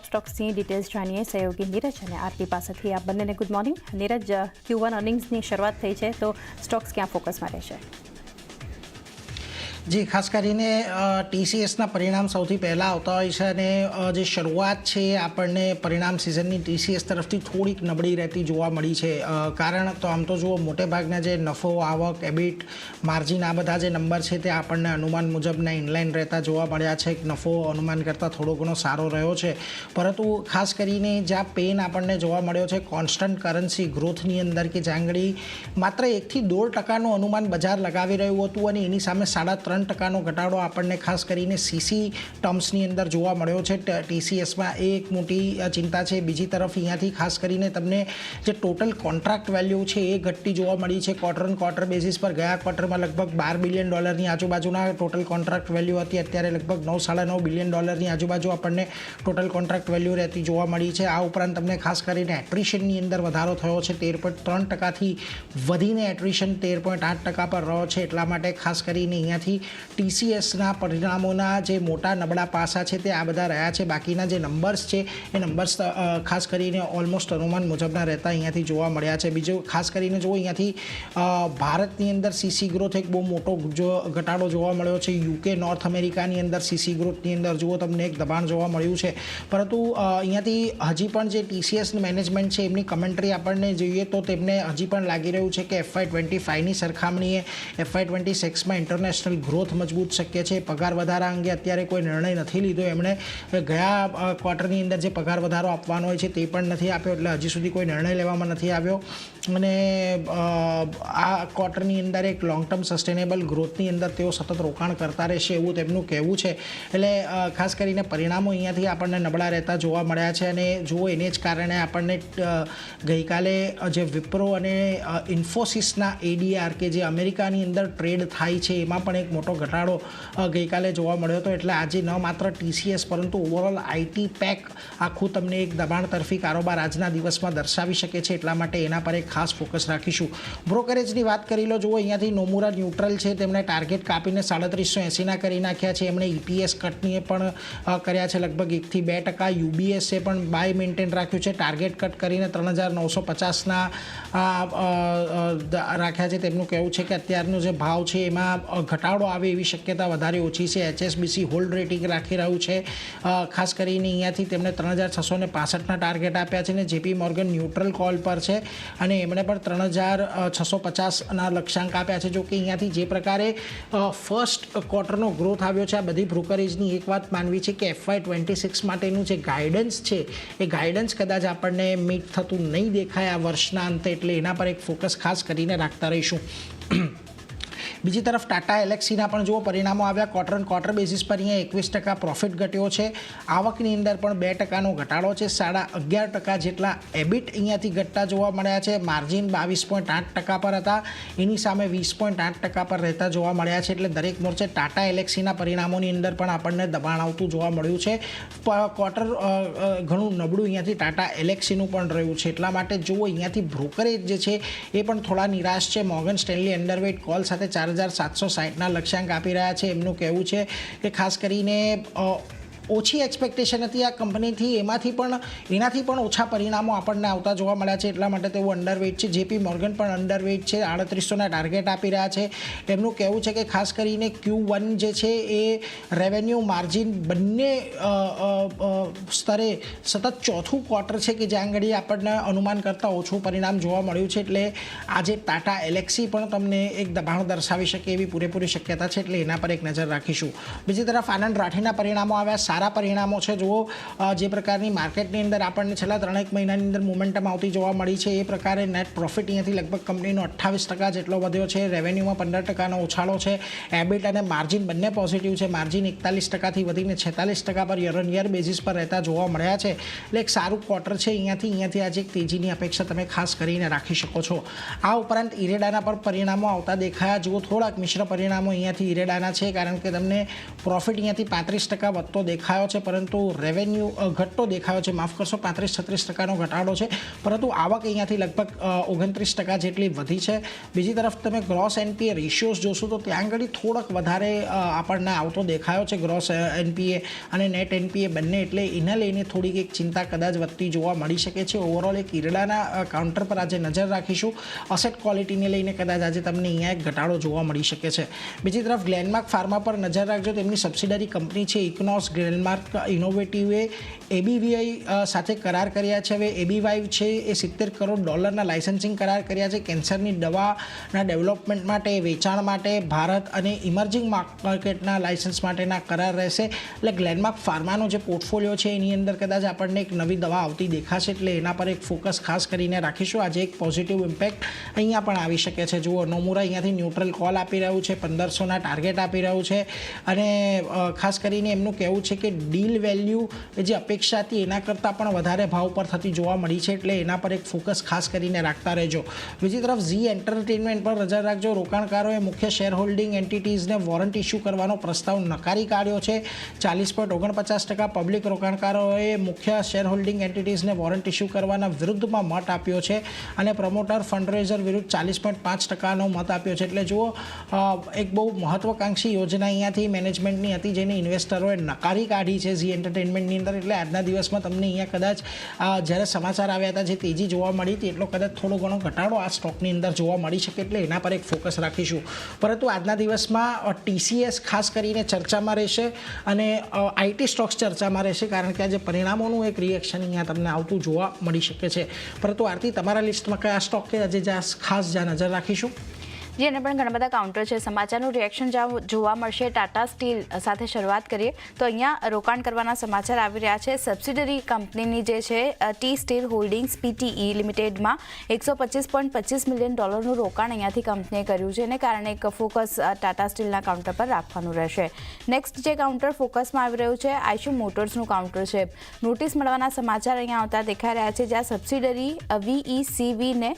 સ્ટોક્સની details જાણીએ સહયોગી નીરજ અને આરતી પાસેથી. આ બંનેને ગુડ મોર્નિંગ. નીરજ, Q1 અર્નિંગ્સની શરૂઆત થઈ છે તો સ્ટોક્સ ક્યાં ફોકસમાં રહેશે? જી, ખાસ કરીને TCSના પરિણામ સૌથી પહેલાં આવતા હોય છે અને જે શરૂઆત છે આપણને પરિણામ સિઝનની TCS તરફથી થોડીક નબળી રહેતી જોવા મળી છે. કારણ તો આમ તો જુઓ, મોટેભાગના જે નફો, આવક, એબિટ, માર્જિન, આ બધા જે નંબર છે તે આપણને અનુમાન મુજબના ઇનલાઇન રહેતા જોવા મળ્યા છે. નફો અનુમાન કરતાં થોડો ઘણો સારો રહ્યો છે, પરંતુ ખાસ કરીને જ્યાં પેન આપણને જોવા મળ્યો છે કોન્સ્ટન્ટ કરન્સી ગ્રોથની અંદર, કે જ્યાં આગળ માત્ર 1 થી 1.5% અનુમાન બજાર લગાવી રહ્યું હતું અને એની સામે 3.5% ઘટાડો આપણને ખાસ કરીને સીસી ટર્મ્સની અંદર જોવા મળ્યો છે TCSમાં. એ એક મોટી ચિંતા છે. બીજી તરફ અહીંયાથી ખાસ કરીને તમને જે ટોટલ કોન્ટ્રાક્ટ વેલ્યુ છે એ ઘટતી જોવા મળી છે ક્વાર્ટર ઓન ક્વાર્ટર બેઝિસ પર. ગયા ક્વાર્ટરમાં લગભગ $12 બિલિયન આજુબાજુના ટોટલ કોન્ટ્રાક્ટ વેલ્યુ હતી. અત્યારે લગભગ $9.5 બિલિયન આજુબાજુ આપણને ટોટલ કોન્ટ્રાક્ટ વેલ્યુ રહેતી જોવા મળી છે. આ ઉપરાંત તમને ખાસ કરીને એટ્રિશનની અંદર વધારો થયો છે. 13.3%થી વધીને એટ્રિશન 13.8% પર રહ્યો છે. એટલા માટે ખાસ કરીને અહીંયાથી TCSના પરિણામોના જે મોટા નબળા પાસા છે તે આ બધા રહ્યા છે. બાકીના જે નંબર્સ છે એ નંબર્સ ખાસ કરીને ઓલમોસ્ટ અનુમાન મુજબના રહેતા અહીંયાથી જોવા મળ્યા છે. બીજું ખાસ કરીને જુઓ, અહીંયાથી ભારતની અંદર સીસી ગ્રોથ એક બહુ મોટો ઘટાડો જોવા મળ્યો છે. UK, નોર્થ અમેરિકાની અંદર સીસી ગ્રોથની અંદર જુઓ તમને એક દબાણ જોવા મળ્યું છે. પરંતુ અહીંયાથી હજી પણ જે TCS મેનેજમેન્ટ છે એમની કમેન્ટરી આપણને જોઈએ તો તેમને હજી પણ લાગી રહ્યું છે કે FY25ની સરખામણીએ FY26માં ઇન્ટરનેશનલ ગ્રોથ મજબૂત શક્ય છે. પગાર વધારા અંગે અત્યારે કોઈ નિર્ણય નથી લીધો. એમણે ગયા ક્વાર્ટરની અંદર જે પગાર વધારો આપવાનો હોય છે તે પણ નથી આપ્યો, એટલે હજી સુધી કોઈ નિર્ણય લેવામાં નથી આવ્યો. અને આ ક્વાર્ટરની અંદર એક લોંગ ટર્મ સસ્ટેનેબલ ગ્રોથની અંદર તેઓ સતત રોકાણ કરતા રહેશે એવું તેમનું કહેવું છે. એટલે ખાસ કરીને પરિણામો અહીંયાથી આપણને નબળા રહેતા જોવા મળ્યા છે. અને જુઓ, એને જ કારણે આપણને ગઈકાલે જે વિપ્રો અને ઇન્ફોસિસના ADR કે જે અમેરિકાની અંદર ટ્રેડ થાય છે એમાં પણ એક મોટો ઘટાડો ગઈકાલે જોવા મળ્યો હતો. એટલે આજે ન માત્ર TCS પરંતુ ઓવરઓલ IT પેક આખું તમને એક દબાણ તરફી કારોબાર આજના દિવસમાં દર્શાવી શકે છે. એટલા માટે એના પર એક ખાસ ફોકસ રાખીશું. બ્રોકરેજની વાત કરી લો. જુઓ, અહીંયાથી નોમુરા ન્યુટ્રલ છે. તેમણે ટાર્ગેટ કાપીને 3780 કરી નાખ્યા છે. એમણે EPS કટની પણ કર્યા છે લગભગ 1 થી 2%. UBS પણ બાય મેન્ટેન રાખ્યું છે. ટાર્ગેટ કટ કરીને 3950ના રાખ્યા છે. તેમનું કહેવું છે કે અત્યારનો જે ભાવ છે એમાં ઘટાડો આવે એવી શક્યતા વધારે ઓછી છે. HSBC હોલ્ડ રેટિંગ રાખી રહ્યું છે. ખાસ કરીને અહીંયાથી તેમણે 3665ના ટાર્ગેટ આપ્યા છે. અને JP મોર્ગન ન્યુટ્રલ કોલ પર છે અને એમણે પણ 3650ના લક્ષ્યાંક આપ્યા છે. જો કે અહીંયાથી જે પ્રકારે ફર્સ્ટ ક્વાર્ટરનો ગ્રોથ આવ્યો છે, આ બધી બ્રોકરેજની એક વાત માનવી છે કે FY26 માટેનું જે ગાઈડન્સ છે એ ગાઈડન્સ કદાચ આપણને મીટ થતું નહીં દેખાય આ વર્ષના અંતે. એટલે એના પર એક ફોકસ ખાસ કરીને રાખતા રહીશું. બીજી તરફ ટાટા એલેક્સીના પણ જુઓ પરિણામો આવ્યા. ક્વાર્ટર ઓન ક્વાર્ટર બેઝિસ પર અહીંયા 21% પ્રોફિટ ઘટ્યો છે. આવકની અંદર પણ 2%નો ઘટાડો છે. 11.5% જેટલા એબિટ અહીંયાથી ઘટતા જોવા મળ્યા છે. માર્જિન 22.8% પર હતા, એની સામે 20.8% પર રહેતા જોવા મળ્યા છે. એટલે દરેક મોરચે ટાટા એલેક્સીના પરિણામોની અંદર પણ આપણને દબાણ આવતું જોવા મળ્યું છે. ક્વાર્ટર ઘણું નબળું અહીંયાથી ટાટા એલેક્સીનું પણ રહ્યું છે. એટલા માટે જુઓ, અહીંયાથી બ્રોકરેજ જે છે એ પણ થોડા નિરાશ છે. મોર્ગન સ્ટેનલી અંડરવેટ કોલ સાથે 4760ના લક્ષ્યાંક આપી રહ્યા છે. એમનું કહેવું છે કે ખાસ કરીને ઓછી એક્સપેક્ટેશન હતી આ કંપનીથી, એનાથી પણ ઓછા પરિણામો આપણને આવતા જોવા મળ્યા છે. એટલા માટે તેઓ અંડરવેટ છે. JP મોર્ગન પણ અંડરવેટ છે. 3800ના ટાર્ગેટ આપી રહ્યા છે. એમનું કહેવું છે કે ખાસ કરીને Q1 જે છે એ રેવન્યુ માર્જિન બંને સ્તરે સતત ચોથું ક્વાર્ટર છે કે જ્યાં આગળ આપણને અનુમાન કરતાં ઓછું પરિણામ જોવા મળ્યું છે. એટલે આજે ટાટા એલેક્સી પણ તમને એક દબાણ દર્શાવી શકે એવી પૂરેપૂરી શક્યતા છે. એટલે એના પર એક નજર રાખીશું. બીજી તરફ આનંદ રાઠીના પરિણામો આવ્યા. સારા પરિણામો છે. જુઓ, જે પ્રકારની માર્કેટની અંદર આપણને છેલ્લા 3 મહિનાની અંદર મોમેન્ટમ આવતી જોવા મળી છે એ પ્રકારે નેટ પ્રોફિટ અહીંયાથી લગભગ કંપનીનો 28% જેટલો વધ્યો છે. રેવન્યુમાં 15%નો ઉછાળો છે. એબિટ અને માર્જિન બંને પોઝિટિવ છે. માર્જિન 41%થી વધીને 46% પર યર ઓન યર બેઝિસ પર રહેતા જોવા મળ્યા છે. એટલે એક સારું ક્વાર્ટર છે. અહીંયાથી આજે એક તેજીની અપેક્ષા તમે ખાસ કરીને રાખી શકો છો. આ ઉપરાંત ઇરેડાના પર પરિણામો આવતા દેખાયા. જુઓ, થોડાક મિશ્ર પરિણામો અહીંયાથી ઇરેડાના છે, કારણ કે તમને પ્રોફિટ અહીંયાથી 35% વધતો દેખાય દેખાયો છે, પરંતુ રેવન્યુ ઘટતો દેખાયો છે. માફ કરશો, 35-36% ઘટાડો છે, પરંતુ આવક અહીંયાથી લગભગ 29% જેટલી વધી છે. બીજી તરફ તમે ગ્રોસ એનપીએ રેશિયોઝ જોશો તો ત્યાં આગળ થોડોક વધારે આપણને આવતો દેખાયો છે ગ્રોસ એનપીએ અને નેટ એનપીએ બંને, એટલે એને લઈને થોડીક એક ચિંતા કદાચ વધતી જોવા મળી શકે છે. ઓવરઓલ એક ઈરડાના કાઉન્ટર પર આજે નજર રાખીશું. અસેટ ક્વોલિટીને લઈને કદાચ આજે તમને અહીંયા એક ઘટાડો જોવા મળી શકે છે. બીજી તરફ ગ્લેનમાર્ક ફાર્મા પર નજર રાખજો. તેમની સબસિડરી કંપની છે ઇકોનોસ ગ્લેનમાર્ક ઇનોવેટિવે એબીવીઆઈ સાથે કરાર કર્યા છે. હવે એબીવાય છે એ $70 કરોડ લાયસન્સિંગ કરાર કર્યા છે કેન્સરની દવાના ડેવલપમેન્ટ માટે, વેચાણ માટે ભારત અને ઇમર્જિંગ માર્કેટના લાયસન્સ માટેના કરાર રહેશે. એટલે ગ્લેનમાર્ક ફાર્માનો જે પોર્ટફોલિયો છે એની અંદર કદાચ આપણને એક નવી દવા આવતી દેખાશે, એટલે એના પર એક ફોકસ ખાસ કરીને રાખીશું. આજે એક પોઝિટિવ ઇમ્પેક્ટ અહીંયા પણ આવી શકે છે. જુઓ, નોમુરા અહીંયાથી ન્યુટ્રલ કોલ આપી રહ્યું છે, 1500ના ટાર્ગેટ આપી રહ્યું છે, અને ખાસ કરીને એમનું કહેવું છે કે ડીલ વેલ્યુ જે અપેક્ષા હતી એના કરતાં પણ વધારે ભાવ પર થતી જોવા મળી છે, એટલે એના પર એક ફોકસ ખાસ કરીને રાખતા રહેજો. બીજી તરફ ઝી એન્ટરટેનમેન્ટ પર નજર રાખજો. રોકાણકારોએ મુખ્ય શેર હોલ્ડિંગ એન્ટિટીઝને વોરંટ ઇસ્યુ કરવાનો પ્રસ્તાવ નકારી કાઢ્યો છે. 40.49% પબ્લિક રોકાણકારોએ મુખ્ય શેર હોલ્ડિંગ એન્ટિટીઝને વોરંટ ઇસ્યુ કરવાના વિરુદ્ધમાં મત આપ્યો છે, અને પ્રમોટર ફંડરેઝર વિરુદ્ધ 40.5%નો મત આપ્યો છે. એટલે જુઓ, એક બહુ મહત્વાકાંક્ષી યોજના અહીંયાથી મેનેજમેન્ટની હતી જેને ઇન્વેસ્ટરોએ નકારી કાઢી છે ઝી એન્ટરટેનમેન્ટની અંદર. એટલે આજના દિવસમાં તમને અહીંયા કદાચ જ્યારે સમાચાર આવ્યા હતા જે તેજી જોવા મળી હતી એટલો કદાચ થોડો ઘણો ઘટાડો આ સ્ટોકની અંદર જોવા મળી શકે, એટલે એના પર એક ફોકસ રાખીશું. પરંતુ આજના દિવસમાં ટીસીએસ ખાસ કરીને ચર્ચામાં રહેશે અને આઈટી સ્ટોક્સ ચર્ચામાં રહેશે, કારણ કે આજે પરિણામોનું એક રિએક્શન અહીંયા તમને આવતું જોવા મળી શકે છે. પરંતુ આરતી, તમારા લિસ્ટમાં કયા સ્ટોક કે આજે ખાસ જ્યાં નજર રાખીશું? જી, અને પણ ઘણા બધા કાઉન્ટર છે. સમાચારનું રિએક્શન જ્યાં જોવા મળશે, ટાટા સ્ટીલ સાથે શરૂઆત કરીએ તો અહીંયા રોકાણ કરવાના સમાચાર આવી રહ્યા છે. સબસિડરી કંપનીની જે છે T steel holdings Pte લિમિટેડમાં $125.25 million રોકાણ અહીંયાથી કંપનીએ કર્યું છે, એને કારણે એક ફોકસ ટાટા સ્ટીલના કાઉન્ટર પર રાખવાનું રહેશે. નેક્સ્ટ જે કાઉન્ટર ફોકસમાં આવી રહ્યું છે આઈશુ મોટર્સનું કાઉન્ટર છે. નોટિસ મળવાના સમાચાર અહીંયા આવતા દેખાઈ રહ્યા છે, જ્યાં સબસિડરી વીઈસીવીને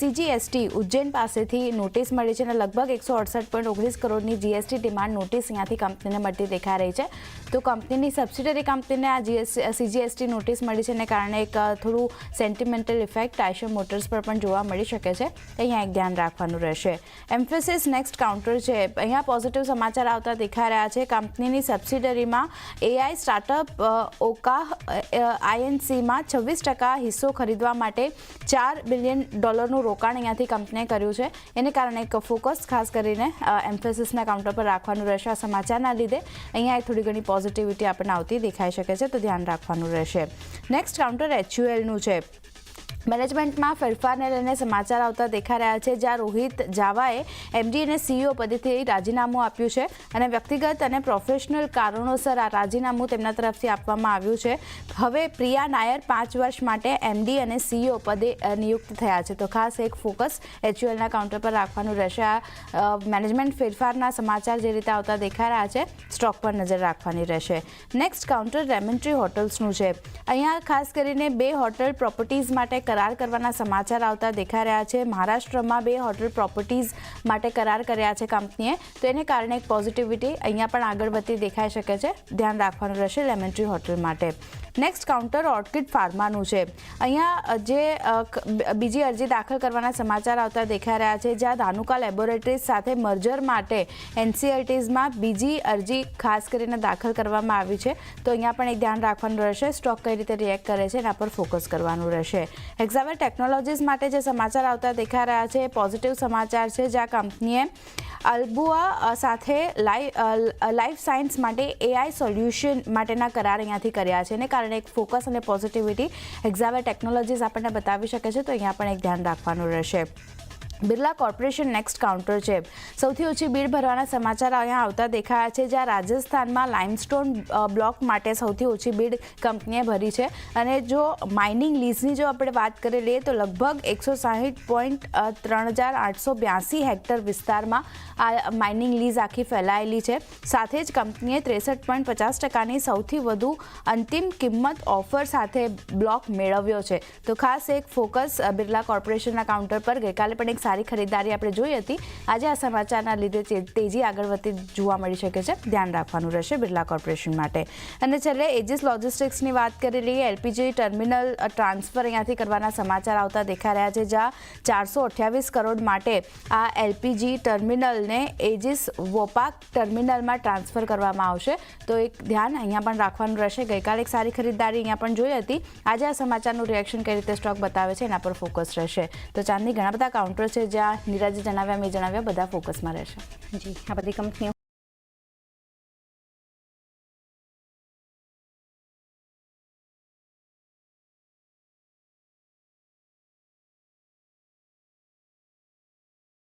સીજીએસટી ઉજ્જૈન પાસેથી નોટિસ મળી છે, અને લગભગ 168.19 કરોડની જીએસટી ડિમાન્ડ નોટિસ અહીંયાથી કંપનીને મળતી દેખાઈ રહી છે. તો કંપનીની સબસિડરી કંપનીને આ સીજીએસટી નોટિસ મળી છે, એને કારણે એક થોડું સેન્ટિમેન્ટલ ઇફેક્ટ આઈશર મોટર્સ પર પણ જોવા મળી શકે છે. અહીંયા એક ધ્યાન રાખવાનું રહેશે. એમ્ફેસિસ નેક્સ્ટ કાઉન્ટર છે. અહીંયા પોઝિટિવ સમાચાર આવતા દેખાઈ રહ્યા છે. કંપનીની સબસિડરીમાં એઆઈ સ્ટાર્ટઅપ ઓકા આઈએનસીમાં 26% હિસ્સો ખરીદવા માટે $4 બિલિયન રોકાણ અહીંયાથી કંપનીએ કર્યું છે. એને કારણે એક ફોકસ ખાસ કરીને એમ્ફેસિસના કાઉન્ટર પર રાખવાનું રહેશે. આ સમાચારના લીધે અહીંયા એક થોડી ઘણી પોઝિટિવિટી આપણને આવતી દેખાઈ શકે છે, તો ધ્યાન રાખવાનું રહેશે. નેક્સ્ટ કાઉન્ટર એચયુએલનું છે. મેનેજમેન્ટમાં ફેરફારને લઈને સમાચાર આવતા દેખાઈ રહ્યા છે, જ્યાં રોહિત જાવાએ એમડી અને સીઈઓ પદેથી રાજીનામું આપ્યું છે, અને વ્યક્તિગત અને પ્રોફેશનલ કારણોસર આ રાજીનામું તેમના તરફથી આપવામાં આવ્યું છે. હવે પ્રિયા નાયર 5 વર્ષ માટે એમડી અને સીઈઓ પદે નિયુક્ત થયા છે. તો ખાસ એક ફોકસ એચયુએલના કાઉન્ટર પર રાખવાનું રહેશે. આ મેનેજમેન્ટ ફેરફારના સમાચાર જે રીતે આવતા દેખાઈ રહ્યા છે, સ્ટોક પર નજર રાખવાની રહેશે. નેક્સ્ટ કાઉન્ટર રેમેન્ટ્રી હોટલ્સનું છે. અહીંયા ખાસ કરીને 2 હોટલ પ્રોપર્ટીઝ માટે કરાર કરવાના સમાચાર આવતા દેખાઈ રહ્યા છે. મહારાષ્ટ્રમાં 2 હોટલ પ્રોપર્ટીઝ માટે કરાર કર્યા છે કંપનીએ, તો એને કારણે એક પોઝિટિવિટી અહીંયા પણ આગળ વધતી દેખાઈ શકે છે. ધ્યાન રાખવાનું રહેશે લેમેન્ટ્રી હોટલ માટે. નેક્સ્ટ કાઉન્ટર ઓર્કિડ ફાર્માનું છે. અહીંયા જે બીજી અરજી દાખલ કરવાના સમાચાર આવતા દેખાઈ રહ્યા છે, જ્યાં ધાનુકા લેબોરેટરીઝ સાથે મર્જર માટે એનસીએલટીઝમાં બીજી અરજી ખાસ કરીને દાખલ કરવામાં આવી છે. તો અહીંયા પણ એક ધ્યાન રાખવાનું રહેશે. સ્ટોક કઈ રીતે રિએક્ટ કરે છે એના પર ફોકસ કરવાનું રહેશે. હેક્ઝાવેર ટેકનોલોજીસ માટે જે સમાચાર આવતા દેખાઈ રહ્યા છે પોઝિટિવ સમાચાર છે, જ્યાં કંપનીએ અલ્બુઆ સાથે લાઈફ સાયન્સ માટે એઆઈ સોલ્યુશન માટેના કરાર અહીંયાથી કર્યા છે, એને કારણે એક ફોકસ અને પોઝિટિવિટી હેક્ઝાવેર ટેકનોલોજીસ આપણને બતાવી શકે છે. તો અહીંયા પણ એક ધ્યાન રાખવાનું રહેશે. બિરલા કોર્પોરેશન નેક્સ્ટ કાઉન્ટર છે. સૌથી ઓછી બીડ ભરવાના સમાચાર અહીંયા આવતા દેખાયા છે, જ્યાં રાજસ્થાનમાં લાઇમસ્ટોન બ્લોક માટે સૌથી ઓછી બીડ કંપનીએ ભરી છે. અને જો માઇનિંગ લીઝની જો આપણે વાત કરી લઈએ તો લગભગ 160.3882 હેક્ટર વિસ્તારમાં આ માઇનિંગ લીઝ આખી ફેલાયેલી છે. સાથે જ કંપનીએ 63.50%ની સૌથી વધુ અંતિમ કિંમત ઓફર સાથે બ્લોક મેળવ્યો છે. તો ખાસ એક ફોકસ બિરલા કોર્પોરેશનના કાઉન્ટર પર ગઈકાલે પણ એક સારી ખરીદદારી આપણે જોઈ હતી, આજે આ સમાચારના લીધે તેજી આગળ વધતી જોવા મળી શકે છે, ધ્યાન રાખવાનું રહેશે બિરલા કોર્પોરેશન માટે. અને છેલ્લે એજિસ લોજિસ્ટિક્સની વાત કરી લઈએ. એલપીજી ટર્મિનલ ટ્રાન્સફર અહીંયાથી કરવાના સમાચાર આવતા દેખાઈ રહ્યા છે, જ્યાં 428 કરોડ માટે આ એલપીજી ટર્મિનલને એજિસ વોપાક ટર્મિનલમાં ટ્રાન્સફર કરવામાં આવશે. તો એક ધ્યાન અહીંયા પણ રાખવાનું રહેશે. ગઈકાલે એક સારી ખરીદદારી અહીંયા પણ જોઈ હતી. આજે આ સમાચારનું રિએક્શન કઈ રીતે સ્ટોક બતાવે છે એના પર ફોકસ રહેશે. તો ચાંદની ઘણા બધા કાઉન્ટર છે જ્યાં નીરજે જણાવ્યા, મેં જણાવ્યા, બધા ફોકસમાં રહેશે. જી, આ બધી કંપનીઓ